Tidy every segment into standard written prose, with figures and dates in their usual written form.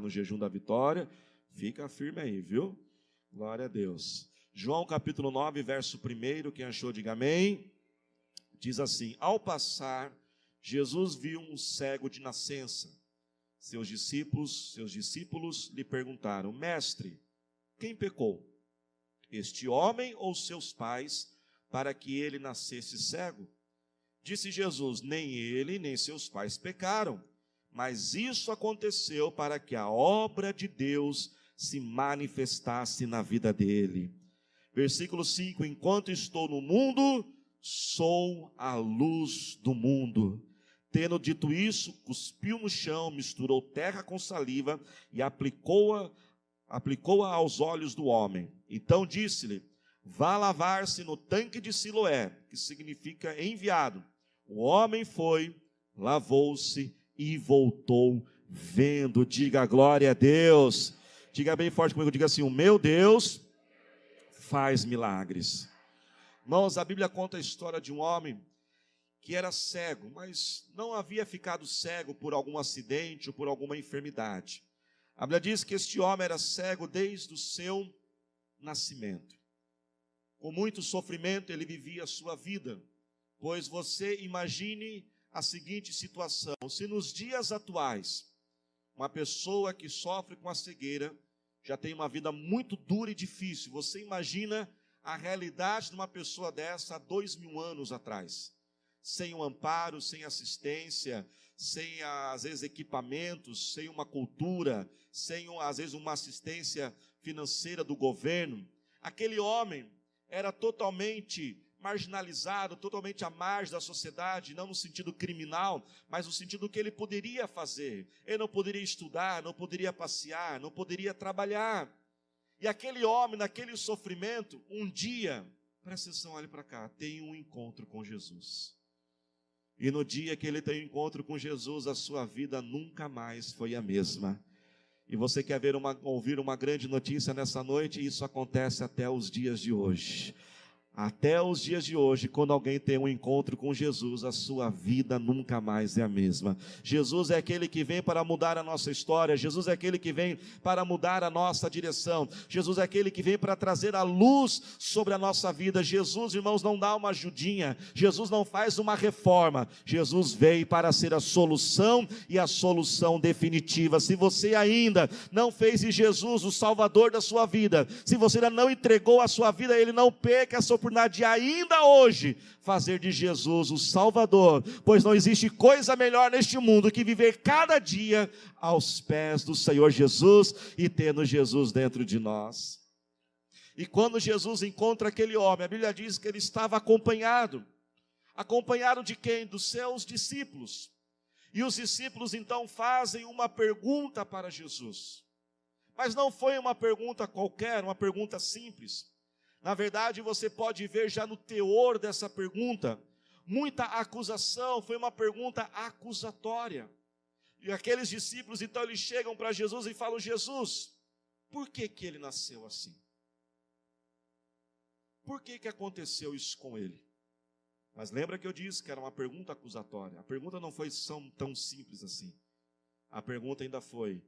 no jejum da vitória. Fica firme aí, viu? Glória a Deus. João capítulo 9, verso 1, quem achou, diga amém. Diz assim: ao passar, Jesus viu um cego de nascença. Seus discípulos lhe perguntaram: mestre, quem pecou? Este homem ou seus pais, para que ele nascesse cego? Disse Jesus: nem ele, nem seus pais pecaram, mas isso aconteceu para que a obra de Deus se manifestasse na vida dele. Versículo 5: enquanto estou no mundo, sou a luz do mundo. Tendo dito isso, cuspiu no chão, misturou terra com saliva e aplicou-a aos olhos do homem. Então disse-lhe: vá lavar-se no tanque de Siloé, que significa enviado. O homem foi, lavou-se e voltou vendo. Diga glória a Deus. Diga bem forte comigo, diga assim: o meu Deus faz milagres. Irmãos, a Bíblia conta a história de um homem que era cego, mas não havia ficado cego por algum acidente ou por alguma enfermidade. A Bíblia diz que este homem era cego desde o seu nascimento. Com muito sofrimento ele vivia a sua vida, pois você imagine a seguinte situação: se nos dias atuais, uma pessoa que sofre com a cegueira já tem uma vida muito dura e difícil, você imagina a realidade de uma pessoa dessa há 2000 anos atrás. Sem um amparo, sem assistência, sem, às vezes, equipamentos, sem uma cultura, sem, às vezes, uma assistência financeira do governo. Aquele homem era totalmente marginalizado, totalmente à margem da sociedade, não no sentido criminal, mas no sentido que ele poderia fazer. Ele não poderia estudar, não poderia passear, não poderia trabalhar. E aquele homem, naquele sofrimento, um dia, presta atenção, olhe para cá, tem um encontro com Jesus. E no dia que ele tem um encontro com Jesus, a sua vida nunca mais foi a mesma. E você quer ouvir uma grande notícia nessa noite? Isso acontece até os dias de hoje. Até os dias de hoje, quando alguém tem um encontro com Jesus, a sua vida nunca mais é a mesma. Jesus é aquele que vem para mudar a nossa história. Jesus é aquele que vem para mudar a nossa direção. Jesus é aquele que vem para trazer a luz sobre a nossa vida. Jesus, irmãos, não dá uma ajudinha. Jesus não faz uma reforma. Jesus veio para ser a solução e a solução definitiva. Se você ainda não fez de Jesus o Salvador da sua vida, se você ainda não entregou a sua vida a Ele, não perca essa oportunidade de ainda hoje fazer de Jesus o Salvador, pois não existe coisa melhor neste mundo que viver cada dia aos pés do Senhor Jesus e tendo Jesus dentro de nós. E quando Jesus encontra aquele homem, a Bíblia diz que ele estava acompanhado de quem? Dos seus discípulos. E os discípulos então fazem uma pergunta para Jesus, mas não foi uma pergunta qualquer, uma pergunta simples. Na verdade, você pode ver já no teor dessa pergunta, muita acusação, foi uma pergunta acusatória. E aqueles discípulos, então, eles chegam para Jesus e falam: Jesus, por que ele nasceu assim? Por que aconteceu isso com ele? Mas lembra que eu disse que era uma pergunta acusatória. A pergunta não foi tão simples assim. A pergunta ainda foi: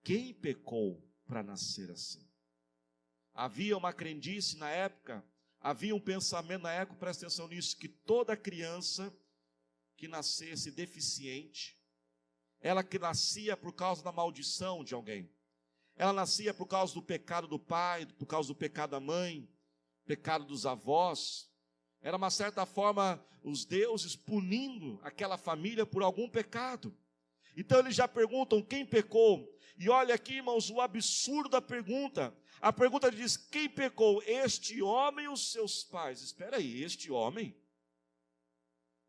quem pecou para nascer assim? Havia uma crendice na época, havia um pensamento na época, presta atenção nisso, que toda criança que nascesse deficiente, ela que nascia por causa da maldição de alguém, ela nascia por causa do pecado do pai, por causa do pecado da mãe, pecado dos avós, era uma certa forma os deuses punindo aquela família por algum pecado. Então eles já perguntam quem pecou, e olha aqui, irmãos, o absurdo da pergunta. A pergunta diz: quem pecou? Este homem ou os seus pais? Espera aí, este homem?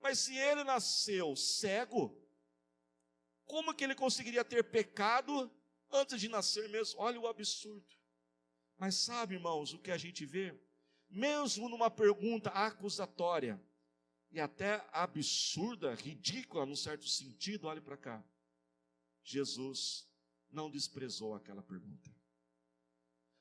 Mas se ele nasceu cego, como que ele conseguiria ter pecado antes de nascer mesmo? Olha o absurdo. Mas sabe, irmãos, o que a gente vê? Mesmo numa pergunta acusatória, e até absurda, ridícula num certo sentido, olhe para cá, Jesus não desprezou aquela pergunta.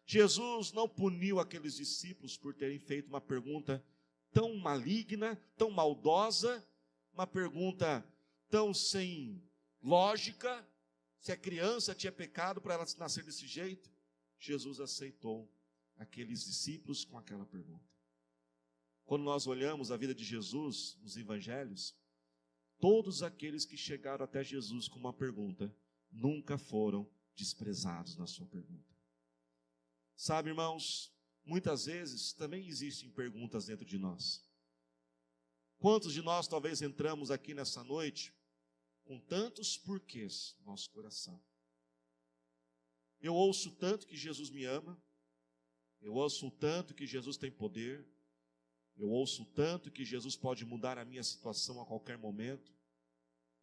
Jesus não puniu aqueles discípulos por terem feito uma pergunta tão maligna, tão maldosa, uma pergunta tão sem lógica, Se a criança tinha pecado para ela nascer desse jeito, Jesus aceitou aqueles discípulos com aquela pergunta. Quando nós olhamos a vida de Jesus nos evangelhos, todos aqueles que chegaram até Jesus com uma pergunta, nunca foram desprezados na sua pergunta. Sabe, irmãos, muitas vezes também existem perguntas dentro de nós. Quantos de nós talvez entramos aqui nessa noite com tantos porquês no nosso coração? Eu ouço tanto que Jesus me ama, eu ouço tanto que Jesus tem poder, eu ouço tanto que Jesus pode mudar a minha situação a qualquer momento,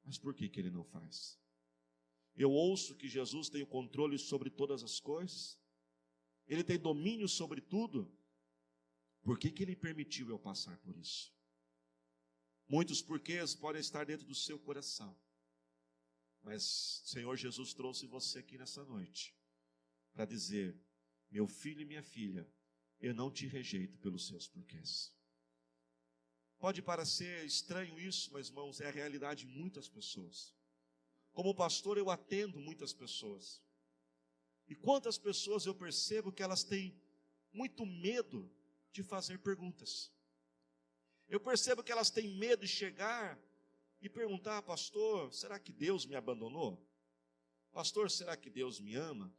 mas por que Ele não faz? Eu ouço que Jesus tem o controle sobre todas as coisas, Ele tem domínio sobre tudo, por que Ele permitiu eu passar por isso? Muitos porquês podem estar dentro do seu coração, mas o Senhor Jesus trouxe você aqui nessa noite para dizer: meu filho e minha filha, eu não te rejeito pelos seus porquês. Pode parecer estranho isso, mas irmãos, é a realidade de muitas pessoas. Como pastor, eu atendo muitas pessoas. E quantas pessoas eu percebo que elas têm muito medo de fazer perguntas. Eu percebo que elas têm medo de chegar e perguntar: pastor, será que Deus me abandonou? Pastor, será que Deus me ama?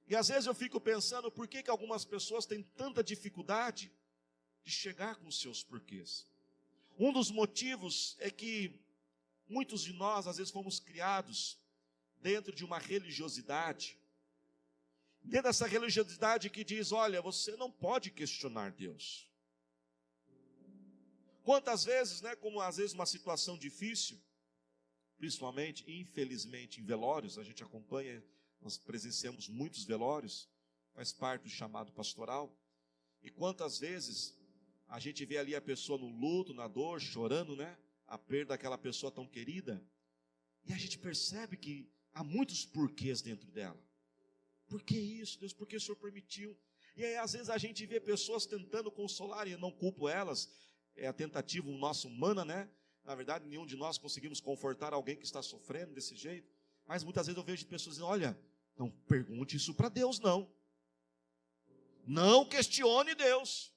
E às vezes eu fico pensando, por que algumas pessoas têm tanta dificuldade de chegar com os seus porquês? Um dos motivos é que muitos de nós, às vezes, fomos criados dentro de uma religiosidade, dentro dessa religiosidade que diz: olha, você não pode questionar Deus. Quantas vezes, como às vezes uma situação difícil, principalmente, infelizmente, em velórios, a gente acompanha, nós presenciamos muitos velórios, faz parte do chamado pastoral, e quantas vezes a gente vê ali a pessoa no luto, na dor, chorando, a perda daquela pessoa tão querida, e a gente percebe que há muitos porquês dentro dela. Por que isso, Deus? Por que o Senhor permitiu? E aí às vezes a gente vê pessoas tentando consolar, e eu não culpo elas, é a tentativa nossa humana, Na verdade, nenhum de nós conseguimos confortar alguém que está sofrendo desse jeito, mas muitas vezes eu vejo pessoas dizendo: olha, não pergunte isso para Deus, não. Não questione Deus.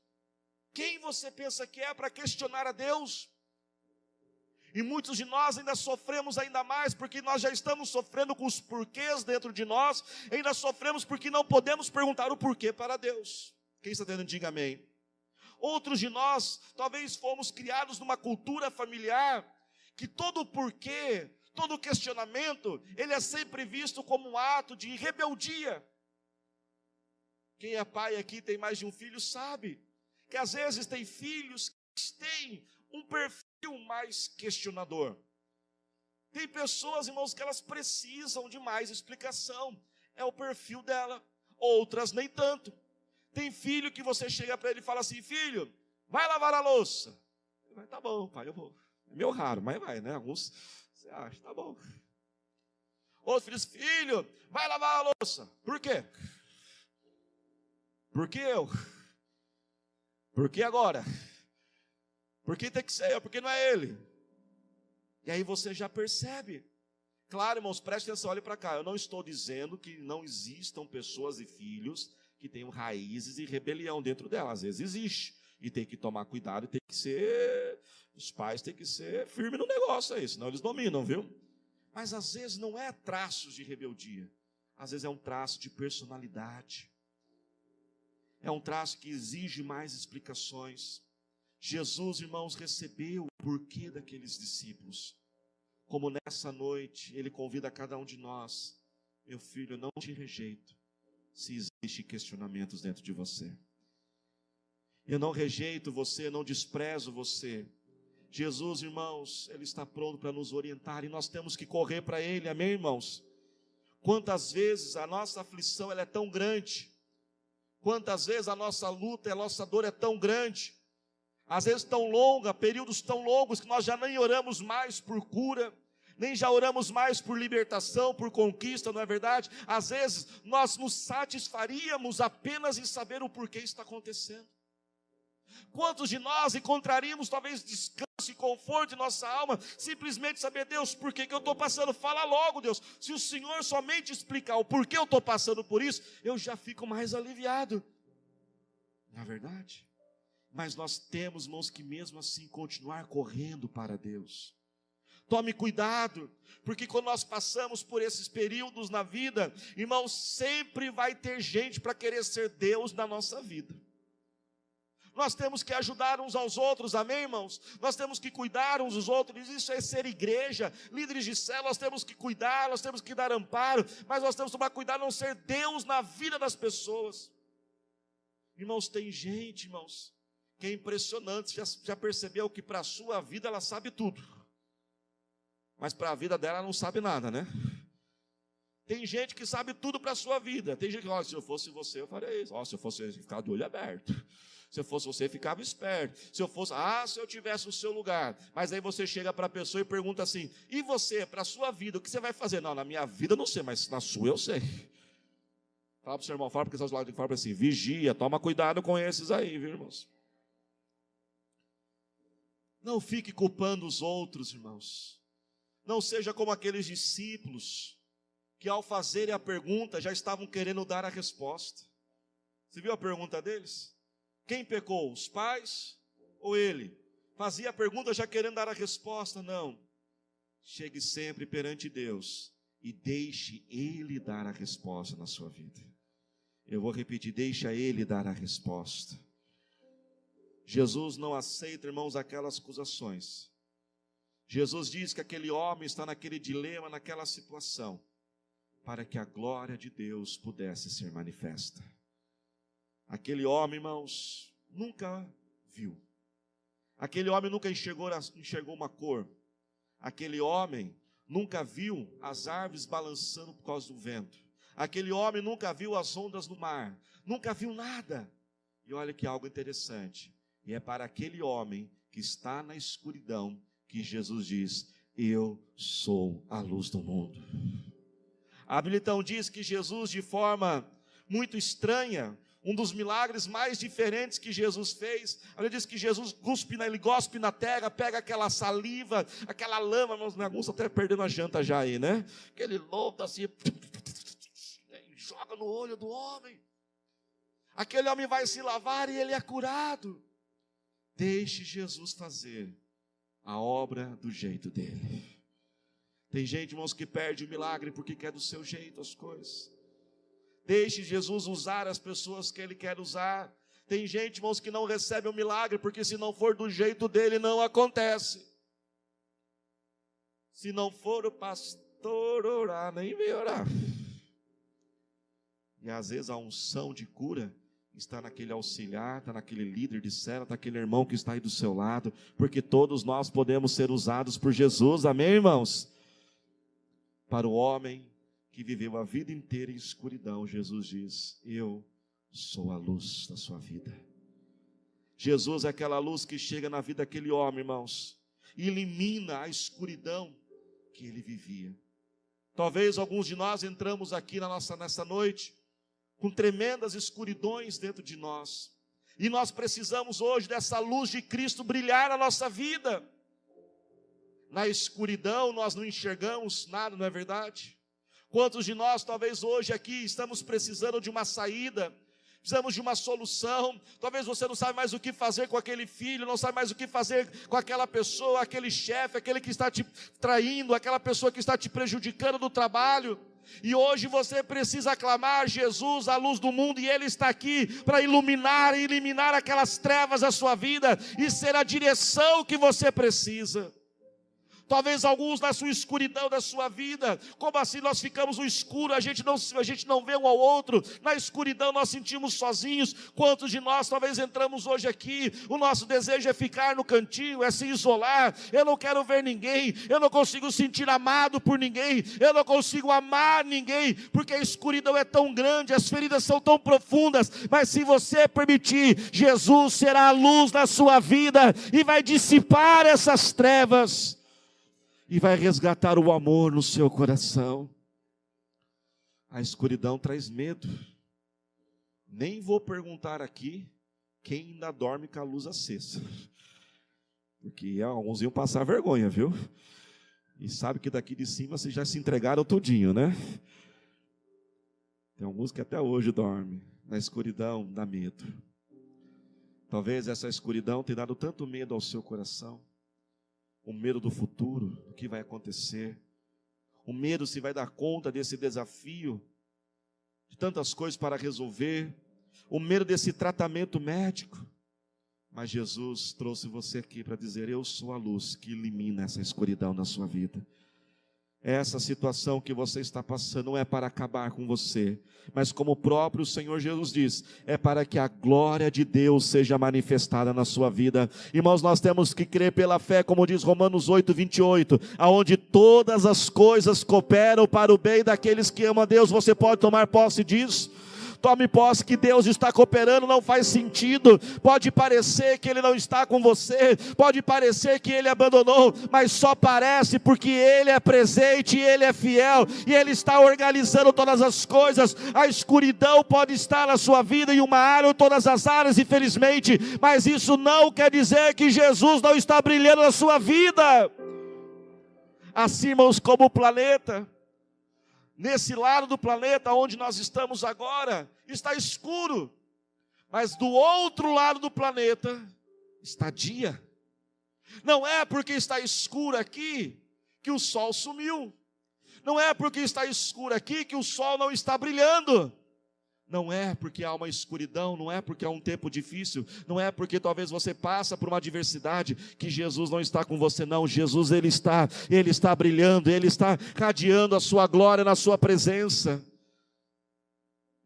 Quem você pensa que é para questionar a Deus? E muitos de nós ainda sofremos ainda mais, porque nós já estamos sofrendo com os porquês dentro de nós, ainda sofremos porque não podemos perguntar o porquê para Deus. Quem está tendo, diga amém. Outros de nós, talvez fomos criados numa cultura familiar, que todo porquê, todo questionamento, ele é sempre visto como um ato de rebeldia. Quem é pai aqui, tem mais de um filho, sabe que às vezes tem filhos que têm um perfil mais questionador. Tem pessoas, irmãos, que elas precisam de mais explicação, é o perfil dela. Outras nem tanto. Tem filho que você chega para ele e fala assim: filho, vai lavar a louça. Ele vai: tá bom, pai, eu vou. É meio raro, mas vai, Alguns você acha, tá bom. Outro filho diz: filho, vai lavar a louça. Por quê? Por que eu? Por que agora? Por que tem que ser eu? Por que não é ele? E aí você já percebe. Claro, irmãos, preste atenção, olhe para cá. Eu não estou dizendo que não existam pessoas e filhos que tenham raízes e rebelião dentro dela. Às vezes existe. E tem que tomar cuidado, e tem que ser, os pais têm que ser firmes no negócio aí, senão eles dominam, viu? Mas às vezes não é traços de rebeldia. Às vezes é um traço de personalidade. É um traço que exige mais explicações. Jesus, irmãos, recebeu o porquê daqueles discípulos. Como nessa noite, Ele convida cada um de nós: meu filho, eu não te rejeito, se existem questionamentos dentro de você. Eu não rejeito você, não desprezo você. Jesus, irmãos, Ele está pronto para nos orientar, e nós temos que correr para Ele, amém, irmãos? Quantas vezes a nossa aflição ela é tão grande, quantas vezes a nossa luta, a nossa dor é tão grande, às vezes tão longa, períodos tão longos, que nós já nem oramos mais por cura, nem já oramos mais por libertação, por conquista, não é verdade? Às vezes nós nos satisfaríamos apenas em saber o porquê está acontecendo. Quantos de nós encontraríamos talvez descanso e conforto em nossa alma, simplesmente saber, Deus, por que eu estou passando? Fala logo, Deus. Se o Senhor somente explicar o porquê eu estou passando por isso, eu já fico mais aliviado. Na verdade, mas nós temos, irmãos, que mesmo assim continuar correndo para Deus. Tome cuidado, porque quando nós passamos por esses períodos na vida, irmãos, sempre vai ter gente para querer ser Deus na nossa vida. Nós temos que ajudar uns aos outros, amém, irmãos? Nós temos que cuidar uns dos outros, isso é ser igreja, líderes de célula, nós temos que cuidar, nós temos que dar amparo, mas nós temos que tomar cuidado, não ser Deus na vida das pessoas. Irmãos, tem gente, irmãos, que é impressionante, já percebeu que para a sua vida ela sabe tudo, mas para a vida dela ela não sabe nada, né? Tem gente que sabe tudo para a sua vida, tem gente que, olha, se eu fosse você eu faria isso, se eu fosse você, ficar de olho aberto. Se eu fosse você, ficava esperto. Se eu tivesse o seu lugar. Mas aí você chega para a pessoa e pergunta assim, e você, para a sua vida, o que você vai fazer? Não, na minha vida eu não sei, mas na sua eu sei. Fala para o seu irmão, fala porque essas lojas falam assim, vigia, toma cuidado com esses aí, viu, irmãos? Não fique culpando os outros, irmãos. Não seja como aqueles discípulos, que ao fazerem a pergunta, já estavam querendo dar a resposta. Você viu a pergunta deles? Quem pecou, os pais ou ele? Fazia a pergunta já querendo dar a resposta. Não, chegue sempre perante Deus e deixe Ele dar a resposta na sua vida. Eu vou repetir, deixa Ele dar a resposta. Jesus não aceita, irmãos, aquelas acusações. Jesus diz que aquele homem está naquele dilema, naquela situação, para que a glória de Deus pudesse ser manifesta. Aquele homem, irmãos, nunca viu. Aquele homem nunca enxergou uma cor. Aquele homem nunca viu as árvores balançando por causa do vento. Aquele homem nunca viu as ondas no mar. Nunca viu nada. E olha que algo interessante. E é para aquele homem que está na escuridão que Jesus diz, eu sou a luz do mundo. A Bíblia então diz que Jesus, de forma muito estranha, um dos milagres mais diferentes que Jesus fez, ele diz que Jesus ele gospe na terra, pega aquela saliva, aquela lama, alguns estão até perdendo a janta já aí, né? Aquele lodo assim, joga no olho do homem. Aquele homem vai se lavar e ele é curado. Deixe Jesus fazer a obra do jeito dele. Tem gente, irmãos, que perde o milagre porque quer do seu jeito as coisas. Deixe Jesus usar as pessoas que Ele quer usar. Tem gente, irmãos, que não recebe o milagre, porque se não for do jeito dele, não acontece. Se não for o pastor orar, nem vem orar. E às vezes a unção de cura está naquele auxiliar, está naquele líder de célula, está naquele irmão que está aí do seu lado, porque todos nós podemos ser usados por Jesus, amém, irmãos? Para o homem que viveu a vida inteira em escuridão, Jesus diz, eu sou a luz da sua vida. Jesus é aquela luz que chega na vida daquele homem, irmãos, e elimina a escuridão que ele vivia. Talvez alguns de nós entramos aqui nessa noite, com tremendas escuridões dentro de nós, e nós precisamos hoje dessa luz de Cristo brilhar na nossa vida. Na escuridão nós não enxergamos nada, não é verdade? Quantos de nós, talvez hoje aqui, estamos precisando de uma saída, precisamos de uma solução, talvez você não sabe mais o que fazer com aquele filho, não sabe mais o que fazer com aquela pessoa, aquele chefe, aquele que está te traindo, aquela pessoa que está te prejudicando no trabalho, e hoje você precisa aclamar Jesus, a luz do mundo, e Ele está aqui para iluminar e eliminar aquelas trevas da sua vida, e ser a direção que você precisa. Talvez alguns na sua escuridão da sua vida, como assim nós ficamos no escuro, a gente não vê um ao outro, na escuridão nós sentimos sozinhos. Quantos de nós talvez entramos hoje aqui, o nosso desejo é ficar no cantinho, é se isolar, eu não quero ver ninguém, eu não consigo sentir amado por ninguém, eu não consigo amar ninguém, porque a escuridão é tão grande, as feridas são tão profundas, mas se você permitir, Jesus será a luz na sua vida, e vai dissipar essas trevas, e vai resgatar o amor no seu coração. A escuridão traz medo. Nem vou perguntar aqui quem ainda dorme com a luz acesa. Porque alguns iam passar vergonha, viu? E sabe que daqui de cima vocês já se entregaram tudinho, né? Tem alguns que até hoje dormem. Na escuridão dá medo. Talvez essa escuridão tenha dado tanto medo ao seu coração. O medo do futuro, do que vai acontecer. O medo se vai dar conta desse desafio, de tantas coisas para resolver. O medo desse tratamento médico. Mas Jesus trouxe você aqui para dizer: eu sou a luz que elimina essa escuridão na sua vida. Essa situação que você está passando não é para acabar com você, mas como o próprio Senhor Jesus diz, é para que a glória de Deus seja manifestada na sua vida. Irmãos, nós temos que crer pela fé, como diz Romanos 8:28, aonde todas as coisas cooperam para o bem daqueles que amam a Deus. Você pode tomar posse disso? Tome posse que Deus está cooperando. Não faz sentido, pode parecer que Ele não está com você, pode parecer que Ele abandonou, mas só parece porque Ele é presente, Ele é fiel, e Ele está organizando todas as coisas. A escuridão pode estar na sua vida, em uma área ou todas as áreas, infelizmente, mas isso não quer dizer que Jesus não está brilhando na sua vida. Assim, irmãos, como o planeta, nesse lado do planeta onde nós estamos agora, está escuro. Mas do outro lado do planeta está dia. Não é porque está escuro aqui que o sol sumiu. Não é porque está escuro aqui que o sol não está brilhando. Não é porque há uma escuridão, não é porque há um tempo difícil, não é porque talvez você passa por uma adversidade que Jesus não está com você, não. Jesus, Ele está brilhando, Ele está radiando a sua glória na sua presença.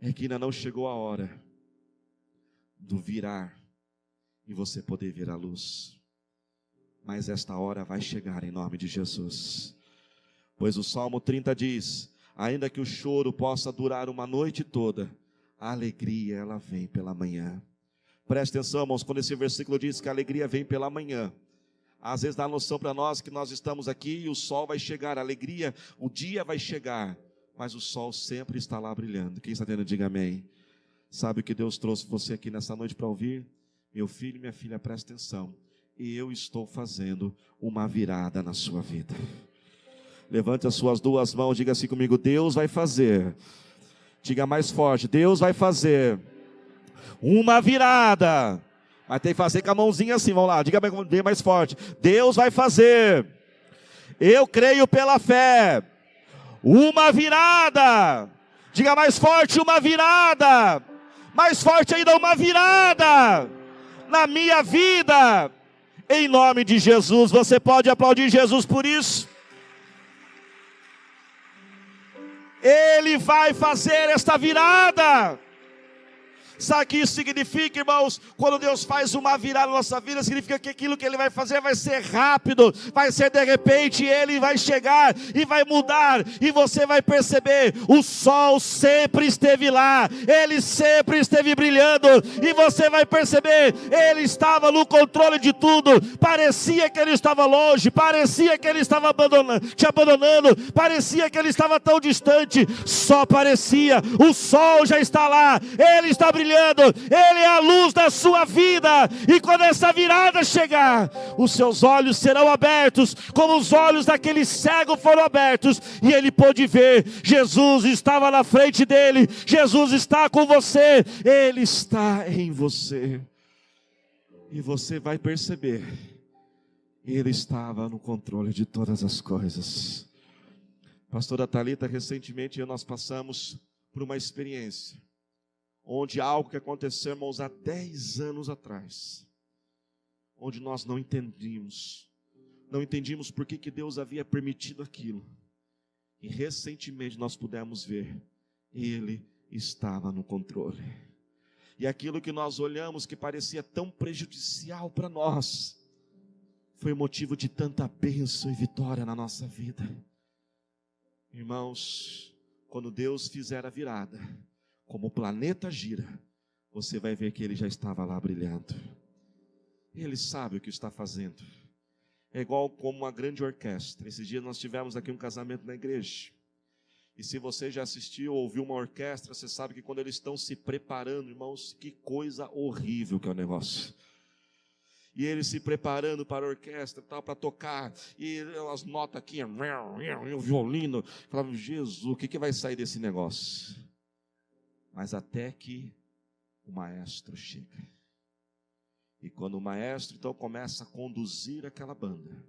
É que ainda não chegou a hora do virar e você poder ver a luz, mas esta hora vai chegar em nome de Jesus. Pois o Salmo 30 diz: ainda que o choro possa durar uma noite toda, a alegria, ela vem pela manhã. Preste atenção, irmãos, quando esse versículo diz que a alegria vem pela manhã, às vezes dá a noção para nós que nós estamos aqui e o sol vai chegar, a alegria, o dia vai chegar, mas o sol sempre está lá brilhando. Quem está entendendo, diga amém. Sabe o que Deus trouxe você aqui nessa noite para ouvir? Meu filho e minha filha, preste atenção. Eu estou fazendo uma virada na sua vida. Levante as suas duas mãos, diga assim comigo: Deus vai fazer. Diga mais forte: Deus vai fazer uma virada. Mas tem que fazer com a mãozinha assim, vamos lá, diga bem mais forte: Deus vai fazer, eu creio pela fé, uma virada. Diga mais forte: uma virada. Mais forte ainda: uma virada na minha vida, em nome de Jesus. Você pode aplaudir Jesus por isso? Ele vai fazer esta virada. Sabe o que isso significa, irmãos? Quando Deus faz uma virada na nossa vida, significa que aquilo que Ele vai fazer vai ser rápido, vai ser de repente. Ele vai chegar e vai mudar, e você vai perceber: o sol sempre esteve lá, Ele sempre esteve brilhando, e você vai perceber: Ele estava no controle de tudo. Parecia que Ele estava longe, parecia que Ele estava te abandonando, parecia que Ele estava tão distante, só parecia. O sol já está lá, Ele está brilhando, Ele é a luz da sua vida, e quando essa virada chegar, os seus olhos serão abertos, como os olhos daquele cego foram abertos, e ele pôde ver. Jesus estava na frente dele, Jesus está com você, Ele está em você, e você vai perceber: Ele estava no controle de todas as coisas. Pastora Thalita, recentemente nós passamos por uma experiência onde algo que aconteceu, irmãos, há 10 anos atrás, onde nós não entendíamos por que Deus havia permitido aquilo, e recentemente nós pudemos ver: Ele estava no controle, e aquilo que nós olhamos que parecia tão prejudicial para nós, foi motivo de tanta bênção e vitória na nossa vida. Irmãos, quando Deus fizer a virada, como o planeta gira, você vai ver que Ele já estava lá brilhando. Ele sabe o que está fazendo. É igual como uma grande orquestra. Esses dias nós tivemos aqui um casamento na igreja, E se você já assistiu ou ouviu uma orquestra, você sabe que quando eles estão se preparando, irmãos, que coisa horrível que é o negócio. E eles se preparando para a orquestra, tal, para tocar, e as notas aqui, o violino, falavam, Jesus, o que vai sair desse negócio? Mas até que o maestro chega. E quando o maestro então começa a conduzir aquela banda,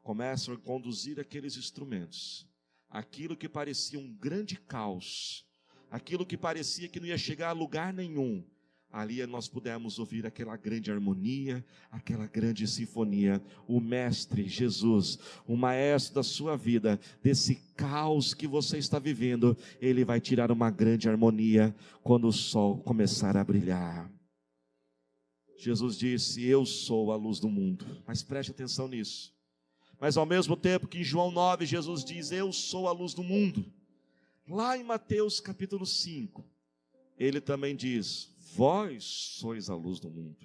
começa a conduzir aqueles instrumentos, aquilo que parecia um grande caos, aquilo que parecia que não ia chegar a lugar nenhum, ali nós pudemos ouvir aquela grande harmonia, aquela grande sinfonia. O Mestre Jesus, o Maestro da sua vida, desse caos que você está vivendo, Ele vai tirar uma grande harmonia quando o sol começar a brilhar. Jesus disse, eu sou a luz do mundo, mas preste atenção nisso. Mas ao mesmo tempo que em João 9, Jesus diz, eu sou a luz do mundo. Lá em Mateus capítulo 5, Ele também diz, vós sois a luz do mundo.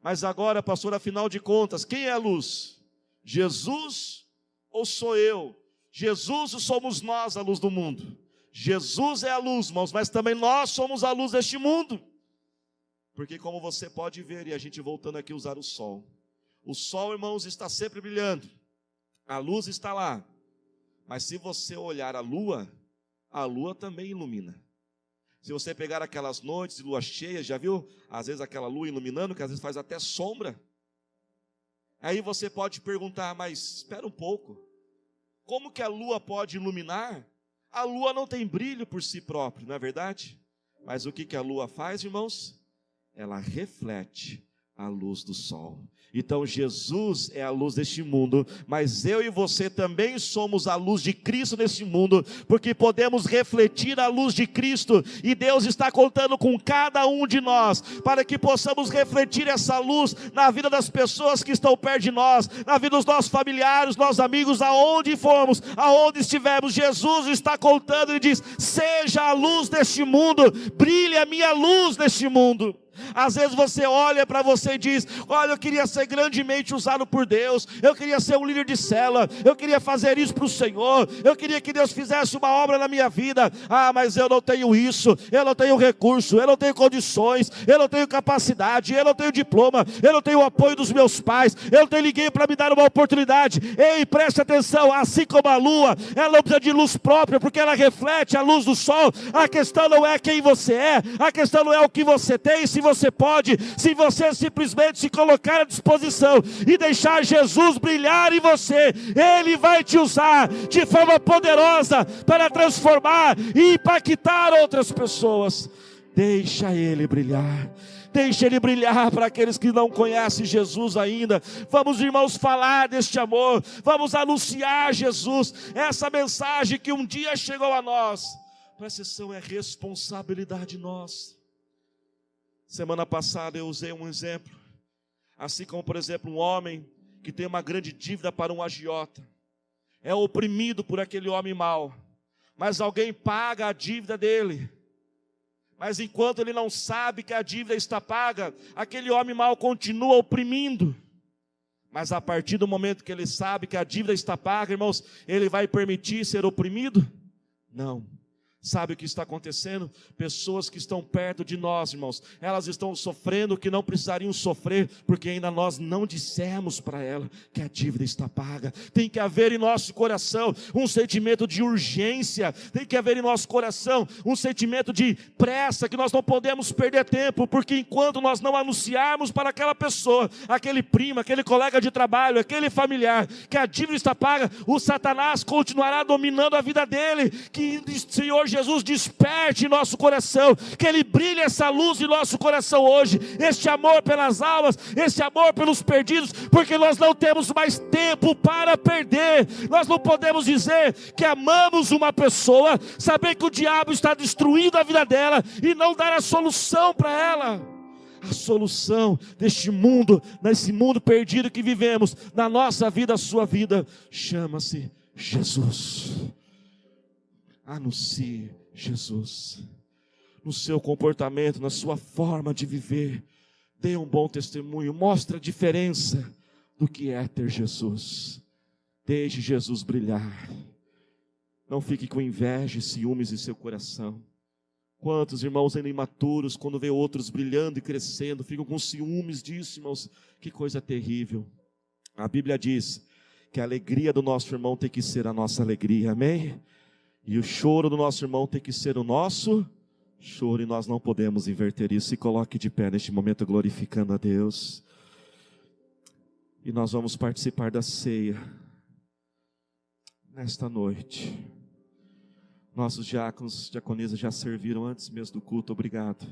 Mas agora, pastor, afinal de contas, quem é a luz? Jesus ou sou eu? Jesus ou somos nós a luz do mundo? Jesus é a luz, irmãos, mas também nós somos a luz deste mundo. Porque como você pode ver, e a gente voltando aqui a usar o sol, irmãos, está sempre brilhando, a luz está lá, mas se você olhar a lua também ilumina. Se você pegar aquelas noites de lua cheia, já viu? Às vezes aquela lua iluminando, que às vezes faz até sombra. Aí você pode perguntar, mas espera um pouco, como que a lua pode iluminar? A lua não tem brilho por si própria, não é verdade? Mas o que a lua faz, irmãos? Ela reflete a luz do sol. Então Jesus é a luz deste mundo, mas eu e você também somos a luz de Cristo neste mundo, porque podemos refletir a luz de Cristo, e Deus está contando com cada um de nós, para que possamos refletir essa luz na vida das pessoas que estão perto de nós, na vida dos nossos familiares, nossos amigos, aonde formos, aonde estivermos. Jesus está contando e diz, seja a luz deste mundo, brilhe a minha luz neste mundo. Às vezes você olha para você e diz, olha, eu queria ser grandemente usado por Deus, eu queria ser um líder de célula, eu queria fazer isso para o Senhor, eu queria que Deus fizesse uma obra na minha vida, mas eu não tenho isso, eu não tenho recurso, eu não tenho condições, eu não tenho capacidade, eu não tenho diploma, eu não tenho o apoio dos meus pais, eu não tenho ninguém para me dar uma oportunidade. Ei, preste atenção, assim como a lua, ela não precisa de luz própria, porque ela reflete a luz do sol. A questão não é quem você é, a questão não é o que você tem, se você pode, se você simplesmente se colocar à disposição e deixar Jesus brilhar em você, Ele vai te usar de forma poderosa para transformar e impactar outras pessoas. Deixa Ele brilhar. Deixa Ele brilhar para aqueles que não conhecem Jesus ainda. Vamos, irmãos, falar deste amor, vamos anunciar Jesus, essa mensagem que um dia chegou a nós. Presta atenção, é responsabilidade nossa. Semana passada eu usei um exemplo, assim como, por exemplo, um homem que tem uma grande dívida para um agiota, é oprimido por aquele homem mau, mas alguém paga a dívida dele, mas enquanto ele não sabe que a dívida está paga, aquele homem mau continua oprimindo. Mas a partir do momento que ele sabe que a dívida está paga, irmãos, ele vai permitir ser oprimido? Não. Sabe o que está acontecendo? Pessoas que estão perto de nós, irmãos, elas estão sofrendo o que não precisariam sofrer, porque ainda nós não dissemos para ela que a dívida está paga. Tem que haver em nosso coração um sentimento de urgência, tem que haver em nosso coração um sentimento de pressa, que nós não podemos perder tempo, porque enquanto nós não anunciarmos para aquela pessoa, aquele primo, aquele colega de trabalho, aquele familiar, que a dívida está paga, o Satanás continuará dominando a vida dele. Que Senhor Jesus desperte em nosso coração, que Ele brilhe essa luz em nosso coração hoje, este amor pelas almas, este amor pelos perdidos, porque nós não temos mais tempo para perder. Nós não podemos dizer que amamos uma pessoa, saber que o diabo está destruindo a vida dela e não dar a solução para ela. A solução deste mundo, nesse mundo perdido que vivemos, na nossa vida, a sua vida, chama-se Jesus. Anuncie Jesus no seu comportamento, na sua forma de viver. Dê um bom testemunho, mostre a diferença do que é ter Jesus. Deixe Jesus brilhar. Não fique com inveja e ciúmes em seu coração. Quantos irmãos ainda imaturos, quando vê outros brilhando e crescendo, ficam com ciúmes disso, irmãos? Que coisa terrível. A Bíblia diz que a alegria do nosso irmão tem que ser a nossa alegria, amém? E o choro do nosso irmão tem que ser o nosso choro, e nós não podemos inverter isso. Se coloque de pé neste momento glorificando a Deus. E nós vamos participar da ceia nesta noite. Nossos diáconos, diaconisas já serviram antes mesmo do culto, obrigado.